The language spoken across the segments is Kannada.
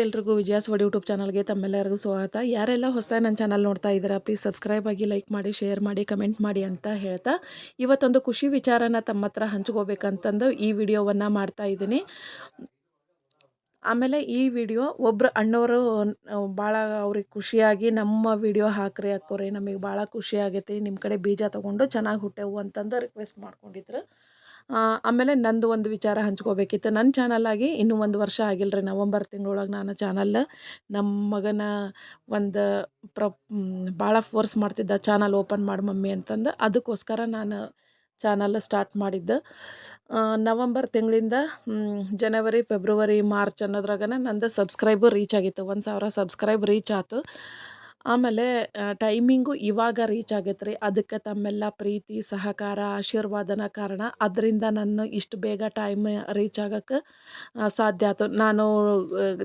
ಎಲ್ರಿಗೂ ವಿಜಯಾಸ್ ವರ್ಡ್ ಯೂಟ್ಯೂಬ್ ಚಾನಲ್ಗೆ ತಮ್ಮೆಲ್ಲರಿಗೂ ಸ್ವಾಗತ. ಯಾರೆಲ್ಲ ಹೊಸದಾಗಿ ನನ್ನ ಚಾನಲ್ ನೋಡ್ತಾ ಇದ್ದೀರಾ, ಪ್ಲೀಸ್ ಸಬ್ಸ್ಕ್ರೈಬ್ ಆಗಿ, ಲೈಕ್ ಮಾಡಿ, ಶೇರ್ ಮಾಡಿ, ಕಮೆಂಟ್ ಮಾಡಿ ಅಂತ ಹೇಳ್ತಾ ಇವತ್ತೊಂದು ಖುಷಿ ವಿಚಾರನ ತಮ್ಮ ಹತ್ರ ಹಂಚ್ಕೋಬೇಕಂತಂದು ಈ ವಿಡಿಯೋವನ್ನು ಮಾಡ್ತಾ ಇದ್ದೀನಿ. ಆಮೇಲೆ ಈ ವಿಡಿಯೋ ಒಬ್ಬರು ಅಣ್ಣವರು ಭಾಳ ಅವ್ರಿಗೆ ಖುಷಿಯಾಗಿ ನಮ್ಮ ವಿಡಿಯೋ ಹಾಕ್ರಿ ಹಾಕೋರಿ, ನಮಗೆ ಭಾಳ ಖುಷಿ ಆಗೈತಿ, ನಿಮ್ಮ ಕಡೆ ಬೀಜ ತೊಗೊಂಡು ಚೆನ್ನಾಗಿ ಹುಟ್ಟೆವು ಅಂತಂದು ರಿಕ್ವೆಸ್ಟ್ ಮಾಡ್ಕೊಂಡಿದ್ರು. ಆಮೇಲೆ ನಂದು ಒಂದು ವಿಚಾರ ಹಂಚ್ಕೋಬೇಕಿತ್ತು. ನನ್ನ ಚಾನಲ್ಲಾಗಿ ಇನ್ನೂ 1 ವರ್ಷ ಆಗಿಲ್ಲ ರೀ. ನವಂಬರ್ ತಿಂಗಳೊಳಗೆ ನಾನು ಚಾನಲ್ ನಮ್ಮ ಮಗನ ಒಂದು ಭಾಳ ಫೋರ್ಸ್ ಮಾಡ್ತಿದ್ದ, ಚಾನಲ್ ಓಪನ್ ಮಾಡಿ ಮಮ್ಮಿ ಅಂತಂದು. ಅದಕ್ಕೋಸ್ಕರ ನಾನು ಚಾನಲ್ ಸ್ಟಾರ್ಟ್ ಮಾಡಿದ್ದು. ನವಂಬರ್ ತಿಂಗಳಿಂದ ಜನವರಿ, ಫೆಬ್ರವರಿ, ಮಾರ್ಚ್ ಅನ್ನೋದ್ರಾಗನ ನಂದು ಸಬ್ಸ್ಕ್ರೈಬರ್ ರೀಚ್ ಆಗಿತ್ತು. 1000 ಸಬ್ಸ್ಕ್ರೈಬ್ ರೀಚ್ ಆಯ್ತು. ಆಮೇಲೆ ಟೈಮಿಂಗು ಇವಾಗ ರೀಚ್ ಆಗೈತೆ ರೀ. ಅದಕ್ಕೆ ತಮ್ಮೆಲ್ಲ ಪ್ರೀತಿ, ಸಹಕಾರ, ಆಶೀರ್ವಾದನ ಕಾರಣ. ಅದರಿಂದ ನಾನು ಇಷ್ಟು ಬೇಗ ಟೈಮ್ ರೀಚ್ ಆಗೋಕ್ಕೆ ಸಾಧ್ಯ ಆಯ್ತು. ನಾನು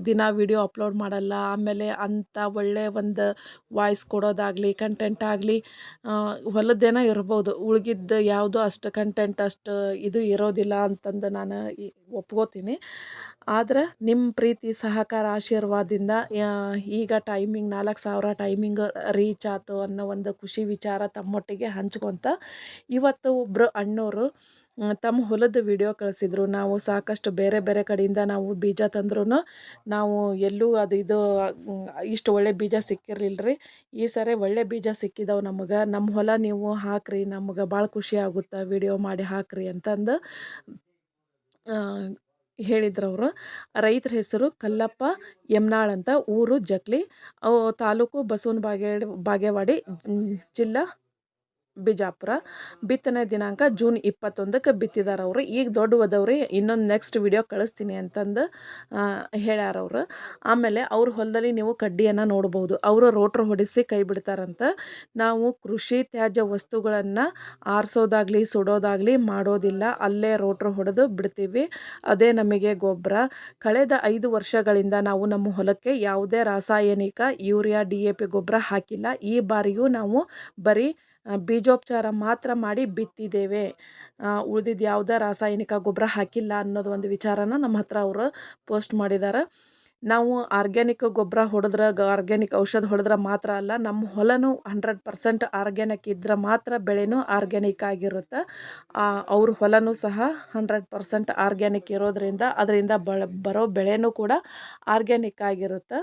ದಿನ ವಿಡಿಯೋ ಅಪ್ಲೋಡ್ ಮಾಡಲ್ಲ. ಆಮೇಲೆ ಅಂಥ ಒಳ್ಳೆಯ ಒಂದು ವಾಯ್ಸ್ ಕೊಡೋದಾಗಲಿ, ಕಂಟೆಂಟ್ ಆಗಲಿ ಹೊಲದ್ದೇನೋ ಇರ್ಬೋದು, ಉಳ್ಗಿದ್ದು ಯಾವುದು ಅಷ್ಟು ಕಂಟೆಂಟ್ ಅಷ್ಟು ಇದು ಇರೋದಿಲ್ಲ ಅಂತಂದು ನಾನು ಒಪ್ಕೋತೀನಿ. ಆದ್ರೆ ನಿಮ್ಮ ಪ್ರೀತಿ, ಸಹಕಾರ, ಆಶೀರ್ವಾದದಿಂದ ಈಗ ಟೈಮಿಂಗ್ 4000 ಟೈಮಿಂಗ್ ರೀಚ್ ಆಯ್ತು ಅನ್ನೋ ಒಂದು ಖುಷಿ ವಿಚಾರ ತಮ್ಮೊಟ್ಟಿಗೆ ಹಂಚ್ಕೊತ, ಇವತ್ತು ಒಬ್ಬರು ಅಣ್ಣೋರು ತಮ್ಮ ಹೊಲದ ವಿಡಿಯೋ ಕಳಿಸಿದ್ರು. ನಾವು ಸಾಕಷ್ಟು ಬೇರೆ ಬೇರೆ ಕಡೆಯಿಂದ ನಾವು ಬೀಜ ತಂದ್ರೂ ನಾವು ಎಲ್ಲೂ ಅದು ಇದು ಇಷ್ಟು ಒಳ್ಳೆ ಬೀಜ ಸಿಕ್ಕಿರಲಿಲ್ಲ ರೀ. ಈ ಸರಿ ಒಳ್ಳೆ ಬೀಜ ಸಿಕ್ಕಿದಾವೆ ನಮಗೆ. ನಮ್ಮ ಹೊಲ ನೀವು ಹಾಕ್ರಿ, ನಮ್ಗೆ ಭಾಳ ಖುಷಿ ಆಗುತ್ತೆ, ವಿಡಿಯೋ ಮಾಡಿ ಹಾಕ್ರಿ ಅಂತಂದು ಹೇಳಿದ್ರು ಅವರು. ರೈತರ ಹೆಸರು ಕಲ್ಲಪ್ಪ ಯಮ್ನಾಳ್ ಅಂತ, ಊರು ಜಕ್ಲಿ, ತಾಲೂಕು ಬಾಗೇವಾಡಿ, ಜಿಲ್ಲಾ ಬಿಜಾಪುರ. ಬಿತ್ತನೆ ದಿನಾಂಕ ಜೂನ್ 21ಕ್ಕೆ ಬಿತ್ತಿದಾರೆ ಅವರು. ಈಗ ದೊಡ್ಡವದವ್ರಿ, ಇನ್ನೊಂದು ನೆಕ್ಸ್ಟ್ ವಿಡಿಯೋ ಕಳಿಸ್ತೀನಿ ಅಂತಂದು ಹೇಳ್ಯಾರವ್ರು. ಆಮೇಲೆ ಅವ್ರ ಹೊಲದಲ್ಲಿ ನೀವು ಕಡ್ಡಿಯನ್ನು ನೋಡ್ಬೋದು. ಅವರು ರೋಟ್ರ್ ಹೊಡಿಸಿ ಕೈ ಬಿಡ್ತಾರಂತ. ನಾವು ಕೃಷಿ ತ್ಯಾಜ್ಯ ವಸ್ತುಗಳನ್ನು ಆರಿಸೋದಾಗಲಿ ಸುಡೋದಾಗಲಿ ಮಾಡೋದಿಲ್ಲ, ಅಲ್ಲೇ ರೋಟ್ರ್ ಹೊಡೆದು ಬಿಡ್ತೀವಿ. ಅದೇ ನಮಗೆ ಗೊಬ್ಬರ. ಕಳೆದ 5 ವರ್ಷಗಳಿಂದ ನಾವು ನಮ್ಮ ಹೊಲಕ್ಕೆ ಯಾವುದೇ ರಾಸಾಯನಿಕ ಯೂರಿಯಾ DAP ಗೊಬ್ಬರ ಹಾಕಿಲ್ಲ. ಈ ಬಾರಿಯೂ ನಾವು ಬರೀ ಬೀಜೋಪಚಾರ ಮಾತ್ರ ಮಾಡಿ ಬಿತ್ತಿದ್ದೇವೆ. ಉಳಿದಿದ್ದು ಯಾವುದೇ ರಾಸಾಯನಿಕ ಗೊಬ್ಬರ ಹಾಕಿಲ್ಲ ಅನ್ನೋದು ಒಂದು ವಿಚಾರನ ನಮ್ಮ ಹತ್ರ ಅವರು ಪೋಸ್ಟ್ ಮಾಡಿದ್ದಾರೆ. ನಾವು ಆರ್ಗ್ಯಾನಿಕ್ ಗೊಬ್ಬರ ಹೊಡೆದ್ರೆ, ಆರ್ಗ್ಯಾನಿಕ್ ಔಷಧ ಹೊಡೆದ್ರೆ ಮಾತ್ರ ಅಲ್ಲ, ನಮ್ಮ ಹೊಲನೂ 100% ಆರ್ಗ್ಯಾನಿಕ್ ಇದ್ರೆ ಮಾತ್ರ ಬೆಳೆನೂ ಆರ್ಗ್ಯಾನಿಕ್ ಆಗಿರುತ್ತೆ. ಅವ್ರ ಹೊಲನೂ ಸಹ 100% ಆರ್ಗ್ಯಾನಿಕ್ ಇರೋದ್ರಿಂದ ಅದರಿಂದ ಬರೋ ಬೆಳೆನೂ ಕೂಡ ಆರ್ಗ್ಯಾನಿಕ್ ಆಗಿರುತ್ತೆ.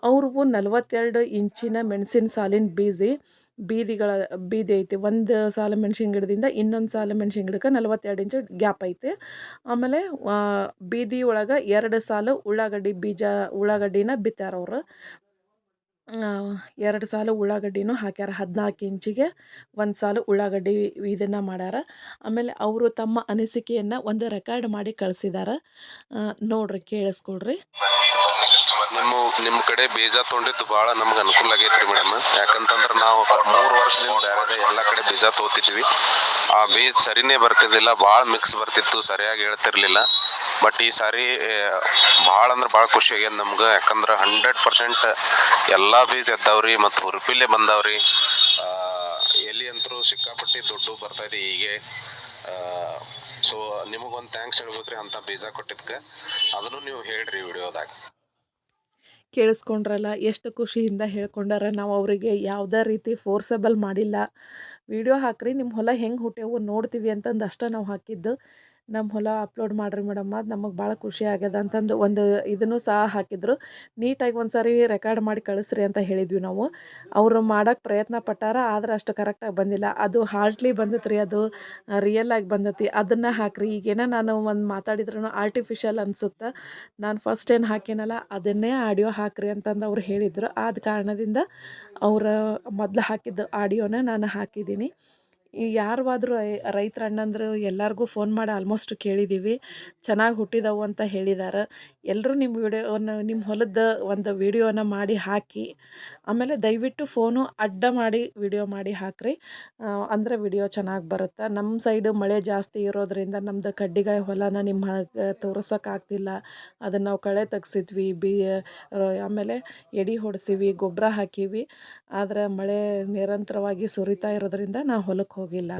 ಅವ್ರಿಗೂ 42 ಇಂಚಿನ ಮೆಣಸಿನ ಸಾಲಿನ ಬೀದಿ ಐತಿ. ಒಂದು ಸಾಲು ಮೆಣಸಿನ ಗಿಡದಿಂದ ಇನ್ನೊಂದು ಸಾಲು ಮೆಣಸಿನ ಗಿಡಕ್ಕೆ 42 ಇಂಚು ಗ್ಯಾಪ್ ಐತೆ. ಆಮೇಲೆ ಬೀದಿ ಒಳಗೆ 2 ಸಾಲು ಉಳ್ಳಾಗಡ್ಡಿನ ಬಿತ್ತಾರ ಅವರು. 2 ಸಾಲು ಉಳ್ಳಾಗಡ್ಡಿನೂ ಹಾಕ್ಯಾರ. 14 ಇಂಚಿಗೆ 1 ಸಾಲು ಉಳ್ಳಾಗಡ್ಡಿ ಇದನ್ನು ಮಾಡ್ಯಾರ. ಆಮೇಲೆ ಅವರು ತಮ್ಮ ಅನಿಸಿಕೆಯನ್ನು ಒಂದು ರೆಕಾರ್ಡ್ ಮಾಡಿ ಕಳಿಸಿದ್ದಾರೆ. ನೋಡ್ರಿ, ಕೇಳಿಸ್ಕೊಳ್ರಿ. ನಿಮ್ಮ ಕಡೆ ಬೀಜ ತೊಗೊಂಡಿದ್ದು ಭಾಳ ನಮ್ಗೆ ಅನುಕೂಲ ಆಗೈತ್ರಿ ಮೇಡಮ್. ಯಾಕಂತಂದ್ರೆ ನಾವು 3 ವರ್ಷದಿಂದ ಬೇರೆ ಎಲ್ಲ ಕಡೆ ಬೀಜ ತೊಗೋತಿದ್ವಿ. ಆ ಬೀಜ ಸರಿನೇ ಬರ್ತಿರ್ಲಿಲ್ಲ, ಭಾಳ ಮಿಕ್ಸ್ ಬರ್ತಿತ್ತು, ಸರಿಯಾಗಿ ಹೇಳ್ತಿರ್ಲಿಲ್ಲ. ಬಟ್ ಈ ಸಾರಿ ಭಾಳ ಅಂದ್ರೆ ಭಾಳ ಖುಷಿ ಆಗ್ಯದ ನಮ್ಗೆ. ಯಾಕಂದ್ರೆ 100% ಎಲ್ಲ ಬೀಜ ಎದ್ದಾವ್ರಿ ಮತ್ತು ಹುರುಪಿಲೆ ಬಂದಾವ್ರಿ. ಎಲ್ಲಿ ಅಂತರೂ ಸಿಕ್ಕಾಪಟ್ಟಿ ದುಡ್ಡು ಬರ್ತಾ ಇದೆ ಹೀಗೆ. ಸೊ ನಿಮಗೊಂದು ಥ್ಯಾಂಕ್ಸ್ ಹೇಳ್ಬೇಕ್ರಿ ಅಂತ ಬೀಜ ಕೊಟ್ಟಿದ್ದಕ್ಕೆ. ಅದನ್ನು ನೀವು ಹೇಳ್ರಿ ವಿಡಿಯೋದಾಗ. ಕೇಳಿಸ್ಕೊಂಡ್ರಲ್ಲ, ಎಷ್ಟು ಖುಷಿಯಿಂದ ಹೇಳ್ಕೊಂಡಾರ. ನಾವು ಅವರಿಗೆ ಯಾವುದೇ ರೀತಿ ಫೋರ್ಸಬಲ್ ಮಾಡಿಲ್ಲ. ವಿಡಿಯೋ ಹಾಕ್ರಿ, ನಿಮ್ಮ ಹೊಲ ಹೆಂಗೆ ಹುಟ್ಟ್ಯಾವು ನೋಡ್ತೀವಿ ಅಂತಂದು ಅಷ್ಟೇ ನಾವು ಹಾಕಿದ್ದು. ನಮ್ಮ ಹೊಲ ಅಪ್ಲೋಡ್ ಮಾಡಿರಿ ಮೇಡಮ್, ಅದು ನಮಗೆ ಭಾಳ ಖುಷಿ ಆಗ್ಯದ ಅಂತಂದು ಒಂದು ಇದನ್ನು ಸಹ ಹಾಕಿದ್ರು. ನೀಟಾಗಿ ಒಂದು ಸಾರಿ ರೆಕಾರ್ಡ್ ಮಾಡಿ ಕಳಿಸ್ರಿ ಅಂತ ಹೇಳಿದ್ವಿ ನಾವು. ಅವರು ಮಾಡೋಕ್ಕೆ ಪ್ರಯತ್ನ ಪಟ್ಟಾರ, ಆದ್ರೆ ಅಷ್ಟು ಕರೆಕ್ಟಾಗಿ ಬಂದಿಲ್ಲ. ಅದು ಹಾರ್ಟ್ಲಿ ಬಂದೈತೆ ರೀ, ಅದು ರಿಯಲ್ ಆಗಿ ಬಂದೈತಿ. ಅದನ್ನು ಹಾಕ್ರಿ. ಈಗೇನೋ ನಾನು ಒಂದು ಮಾತಾಡಿದ್ರೂ ಆರ್ಟಿಫಿಷಿಯಲ್ ಅನಿಸುತ್ತೆ. ನಾನು ಫಸ್ಟ್ ಏನು ಹಾಕಿನಲ್ಲ ಅದನ್ನೇ ಆಡಿಯೋ ಹಾಕ್ರಿ ಅಂತಂದು ಅವ್ರು ಹೇಳಿದರು. ಆದ ಕಾರಣದಿಂದ ಅವರ ಮೊದಲು ಹಾಕಿದ್ದು ಆಡಿಯೋನ ನಾನು ಹಾಕಿದ್ದೀನಿ. ಈ ಯಾರಾದ್ರೂ ರೈತರ ಅಣ್ಣಂದ್ರು ಎಲ್ಲರಿಗೂ ಫೋನ್ ಮಾಡಿ ಆಲ್ಮೋಸ್ಟ್ ಕೇಳಿದ್ದೀವಿ, ಚೆನ್ನಾಗಿ ಹುಟ್ಟಿದವು ಅಂತ ಹೇಳಿದ್ದಾರೆ. ಎಲ್ಲರೂ ನಿಮ್ಮ ವಿಡಿಯೋನ, ನಿಮ್ಮ ಹೊಲದ ಒಂದು ವಿಡಿಯೋನ ಮಾಡಿ ಹಾಕಿ. ಆಮೇಲೆ ದಯವಿಟ್ಟು ಫೋನು ಅಡ್ಡ ಮಾಡಿ ವಿಡಿಯೋ ಮಾಡಿ ಹಾಕ್ರಿ, ಅಂದರೆ ವಿಡಿಯೋ ಚೆನ್ನಾಗಿ ಬರುತ್ತೆ. ನಮ್ಮ ಸೈಡು ಮಳೆ ಜಾಸ್ತಿ ಇರೋದ್ರಿಂದ ನಮ್ಮದು ಕಡ್ಡಿಗಾಯಿ ಹೊಲನ ನಿಮಗೆ ತೋರ್ಸೋಕ್ಕಾಗ್ತಿಲ್ಲ. ಅದನ್ನು ನಾವು ಕಳೆ ತೆಗ್ಸಿದ್ವಿ, ಆಮೇಲೆ ಎಡೆ ಹೊಡೆಸಿವಿ, ಗೊಬ್ಬರ ಹಾಕೀವಿ. ಆದರೆ ಮಳೆ ನಿರಂತರವಾಗಿ ಸುರಿತಾ ಇರೋದ್ರಿಂದ ನಾವು ಹೊಲಕ್ಕೆ ಹೋಗಿಲ್ಲ.